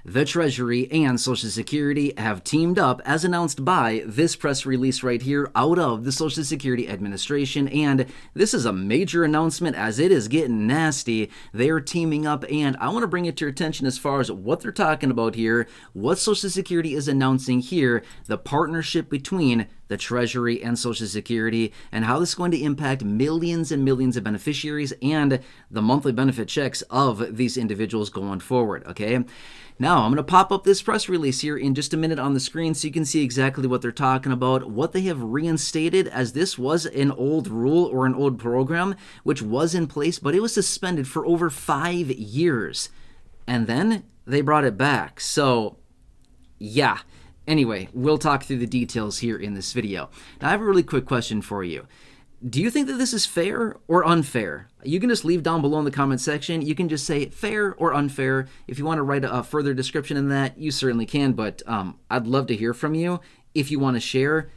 the Treasury and Social Security have teamed up, as announced by this press release right here out of the Social Security Administration. And this is a major announcement as it is getting nasty. They're teaming up, and I want to bring it to your attention as far as what they're talking about here, what Social Security is announcing here, the partnership between the Treasury and Social Security, and how this is going to impact millions and millions of beneficiaries and the monthly benefit checks of these individuals going forward, okay? Now, I'm going to pop up this press release here in just a minute on the screen so you can see exactly what they're talking about, what they have reinstated, as this was an old rule or an old program which was in place, but it was suspended for over 5 years. And then they brought it back. So, yeah. Anyway, we'll talk through the details here in this video. Now, I have a really quick question for you. Do you think that this is fair or unfair? You can just leave down below in the comment section. You can just say fair or unfair. If you want to write a further description in that, you certainly can, but I'd love to hear from you. If you want to share,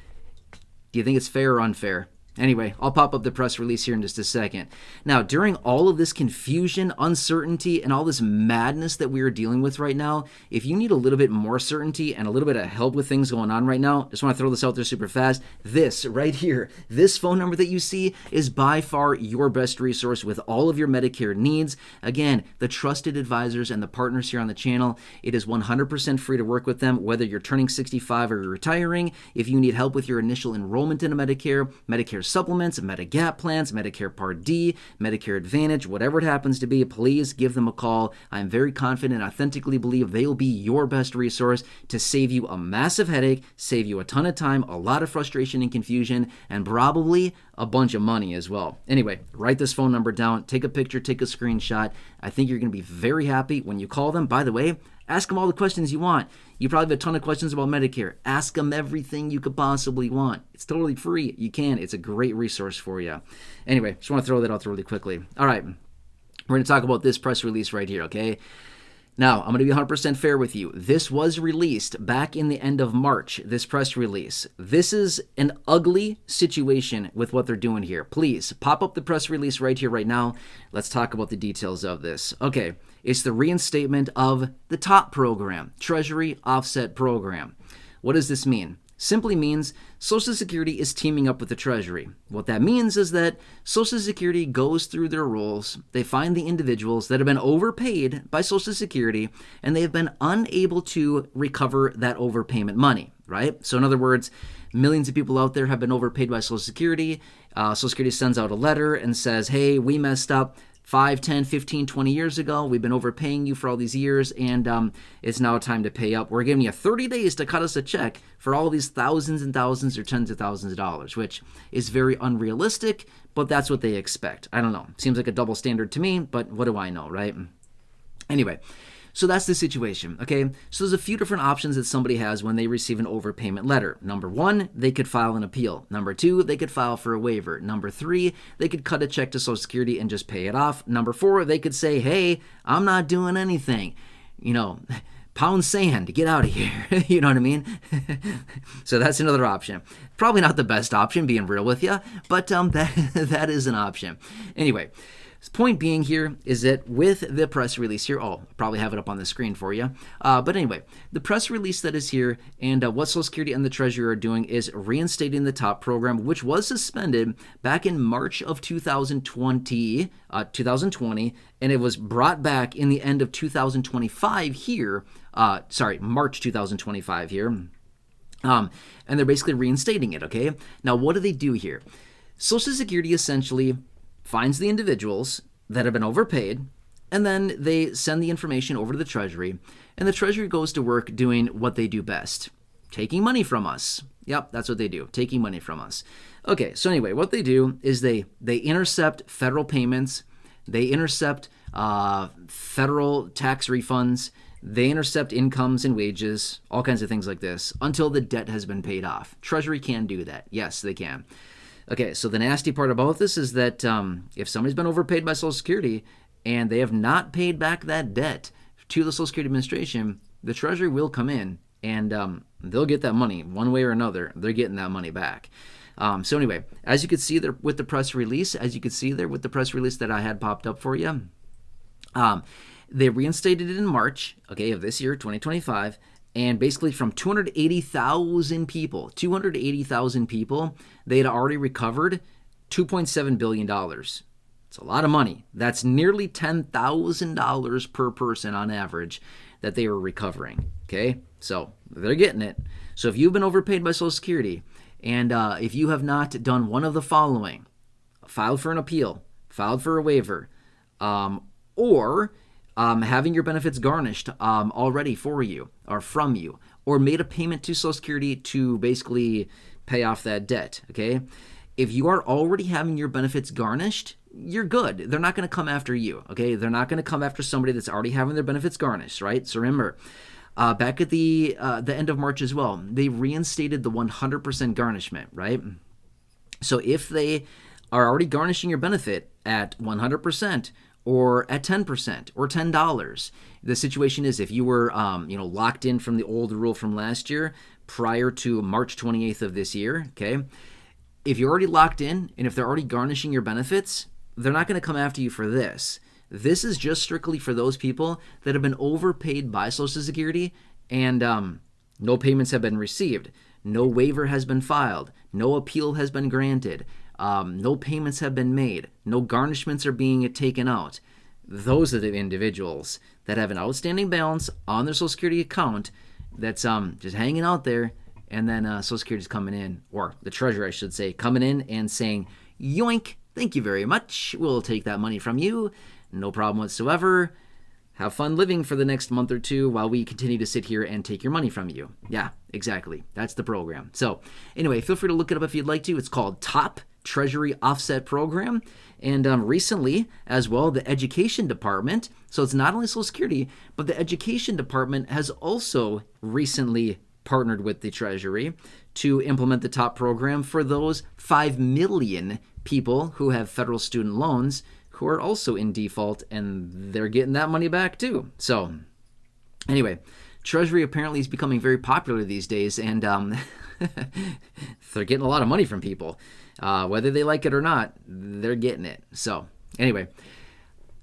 do you think it's fair or unfair? Anyway, I'll pop up the press release here in just a second. Now, during all of this confusion, uncertainty, and all this madness that we are dealing with right now, if you need a little bit more certainty and a little bit of help with things going on right now, just want to throw this out there super fast. This right here, this phone number that you see is by far your best resource with all of your Medicare needs. Again, the trusted advisors and the partners here on the channel, it is 100% free to work with them, whether you're turning 65 or you're retiring. If you need help with your initial enrollment into Medicare, Medicare supplements, Medigap plans, Medicare Part D, Medicare Advantage, whatever it happens to be, please give them a call. I'm very confident and authentically believe they will be your best resource to save you a massive headache, save you a ton of time, a lot of frustration and confusion, and probably a bunch of money as well. Anyway, write this phone number down, take a picture, take a screenshot. I think you're going to be very happy when you call them. By the way, ask them all the questions you want. You probably have a ton of questions about Medicare. Ask them everything you could possibly want. It's totally free. You can. It's a great resource for you. Anyway, just want to throw that out there really quickly. All right, we're going to talk about this press release right here, okay? Now, I'm going to be 100% fair with you. This was released back in the end of March, this press release. This is an ugly situation with what they're doing here. Please, pop up the press release right here, right now. Let's talk about the details of this. Okay, it's the reinstatement of the TOP program, Treasury Offset Program. What does this mean? Simply means Social Security is teaming up with the Treasury. What that means is that Social Security goes through their rules, they find the individuals that have been overpaid by Social Security, and they have been unable to recover that overpayment money, right? So in other words, millions of people out there have been overpaid by Social Security. Social Security sends out a letter and says, hey, we messed up 5, 10, 15, 20 years ago. We've been overpaying you for all these years, and it's now time to pay up. We're giving you 30 days to cut us a check for all these thousands and thousands or tens of thousands of dollars, which is very unrealistic, but that's what they expect. I don't know. Seems like a double standard to me, but what do I know, right? Anyway, so that's the situation, okay? So there's a few different options that somebody has when they receive an overpayment letter. Number 1, they could file an appeal. Number 2, they could file for a waiver. Number 3, they could cut a check to Social Security and just pay it off. Number 4, they could say, hey, I'm not doing anything. You know, pound sand, get out of here. You know what I mean? So that's another option. Probably not the best option, being real with you, but that is an option. Anyway, point being here is that with the press release here, I'll probably have it up on the screen for you. But anyway, the press release that is here and what Social Security and the Treasury are doing is reinstating the TOP program, which was suspended back in March of 2020, and it was brought back in the end of 2025 here. March 2025 here. And they're basically reinstating it, okay? Now, what do they do here? Social Security essentially finds the individuals that have been overpaid, and then they send the information over to the Treasury, and the Treasury goes to work doing what they do best, taking money from us. Yep, that's what they do, taking money from us. Okay, so anyway, what they do is they intercept federal payments, they intercept federal tax refunds, they intercept incomes and wages, all kinds of things like this, until the debt has been paid off. Treasury can do that. Yes, they can. Okay, so the nasty part about this is that if somebody's been overpaid by Social Security and they have not paid back that debt to the Social Security Administration, the Treasury will come in and they'll get that money one way or another. They're getting that money back. So anyway, as you can see there with the press release, that I had popped up for you, They reinstated it in March, okay, of this year, 2025, and basically from 280,000 people, they had already recovered $2.7 billion. It's a lot of money. That's nearly $10,000 per person on average that they were recovering, okay? So they're getting it. So if you've been overpaid by Social Security, and if you have not done one of the following, filed for an appeal, filed for a waiver, or having your benefits garnished already for you or from you, or made a payment to Social Security to basically pay off that debt, okay? If you are already having your benefits garnished, you're good. They're not going to come after you, okay? They're not going to come after somebody that's already having their benefits garnished, right? So remember, back at the end of March as well, they reinstated the 100% garnishment, right? So if they are already garnishing your benefit at 100%, or at 10% or $10. The situation is if you were locked in from the old rule from last year prior to March 28th of this year, okay? If you're already locked in and if they're already garnishing your benefits, they're not going to come after you for this. This is just strictly for those people that have been overpaid by Social Security and no payments have been received, no waiver has been filed, no appeal has been granted, no payments have been made, no garnishments are being taken out. Those are the individuals that have an outstanding balance on their Social Security account that's just hanging out there, and then Social Security is coming in, or the Treasury, I should say, coming in and saying, yoink, thank you very much, we'll take that money from you, no problem whatsoever. Have fun living for the next month or two while we continue to sit here and take your money from you. Yeah, exactly. That's the program. So anyway, feel free to look it up if you'd like to. It's called TOP Treasury Offset Program. And recently, as well, the Education Department, so it's not only Social Security, but the Education Department has also recently partnered with the Treasury to implement the TOP program for those 5 million people who have federal student loans who are also in default, and they're getting that money back too. So anyway, Treasury apparently is becoming very popular these days, and they're getting a lot of money from people. Whether they like it or not, they're getting it. So anyway,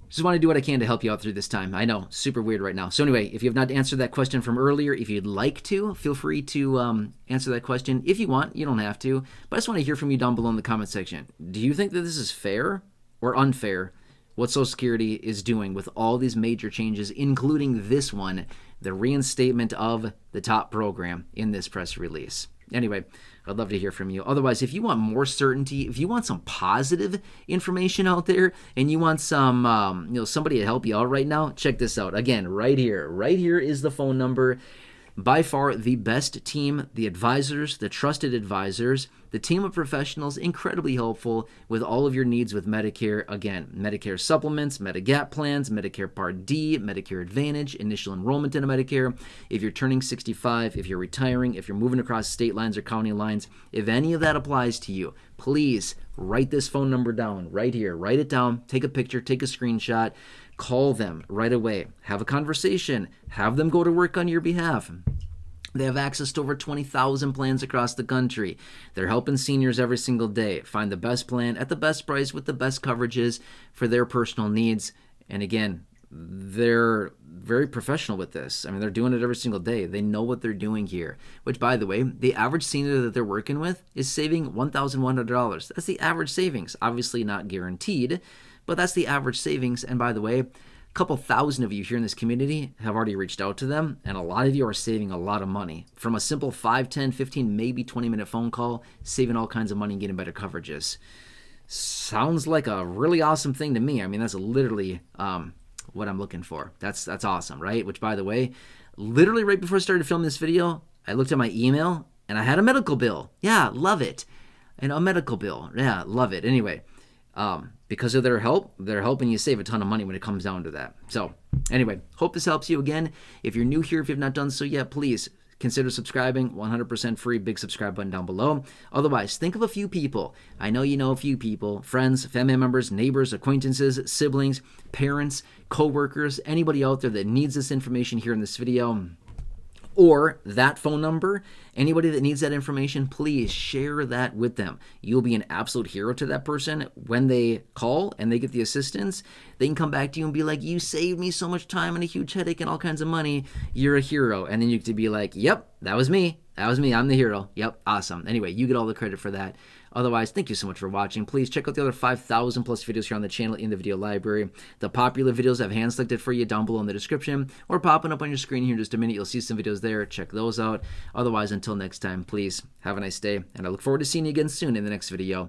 just want to do what I can to help you out through this time. I know, super weird right now. So anyway, if you have not answered that question from earlier, if you'd like to, feel free to answer that question. If you want, you don't have to, but I just want to hear from you down below in the comment section. Do you think that this is fair or unfair, what Social Security is doing with all these major changes, including this one, the reinstatement of the TOP program in this press release? Anyway, I'd love to hear from you. Otherwise, if you want more certainty, if you want some positive information out there, and you want some, somebody to help you out right now, check this out. Again, right here. Right here is the phone number. By far the best team, the advisors, the trusted advisors, the team of professionals, incredibly helpful with all of your needs with Medicare. Again, Medicare supplements, Medigap plans, Medicare Part D, Medicare Advantage, initial enrollment into Medicare. If you're turning 65, if you're retiring, if you're moving across state lines or county lines, if any of that applies to you, please write this phone number down right here. Write it down, take a picture, take a screenshot. Call them right away. Have a conversation. Have them go to work on your behalf. They have access to over 20,000 plans across the country. They're helping seniors every single day find the best plan at the best price with the best coverages for their personal needs. And again, they're very professional with this. I mean, they're doing it every single day. They know what they're doing here, which, by the way, the average senior that they're working with is saving $1,100. That's the average savings. Obviously not guaranteed, but that's the average savings. And by the way, a couple thousand of you here in this community have already reached out to them, and a lot of you are saving a lot of money from a simple 5, 10, 15, maybe 20-minute phone call, saving all kinds of money and getting better coverages. Sounds like a really awesome thing to me. I mean, that's literally what I'm looking for. That's awesome, right? Which, by the way, literally right before I started filming this video, I looked at my email and I had a medical bill. Yeah, love it. And a medical bill. Yeah, love it. Anyway, because of their help, they're helping you save a ton of money when it comes down to that. So anyway, hope this helps you. Again, if you're new here, if you've not done so yet, please consider subscribing. 100% free. Big subscribe button down below. Otherwise, think of a few people. I know you know a few people. Friends, family members, neighbors, acquaintances, siblings, parents, co-workers, anybody out there that needs this information here in this video. or that phone number. Anybody that needs that information, please share that with them. You'll be an absolute hero to that person. When they call and they get the assistance, they can come back to you and be like, you saved me so much time and a huge headache and all kinds of money. You're a hero. And then you get to be like, yep, that was me. That was me. I'm the hero. Yep, awesome. Anyway, you get all the credit for that. Otherwise, thank you so much for watching. Please check out the other 5,000 plus videos here on the channel in the video library. The popular videos I've hand selected for you down below in the description or popping up on your screen here in just a minute. You'll see some videos there. Check those out. Otherwise, until next time, please have a nice day, and I look forward to seeing you again soon in the next video.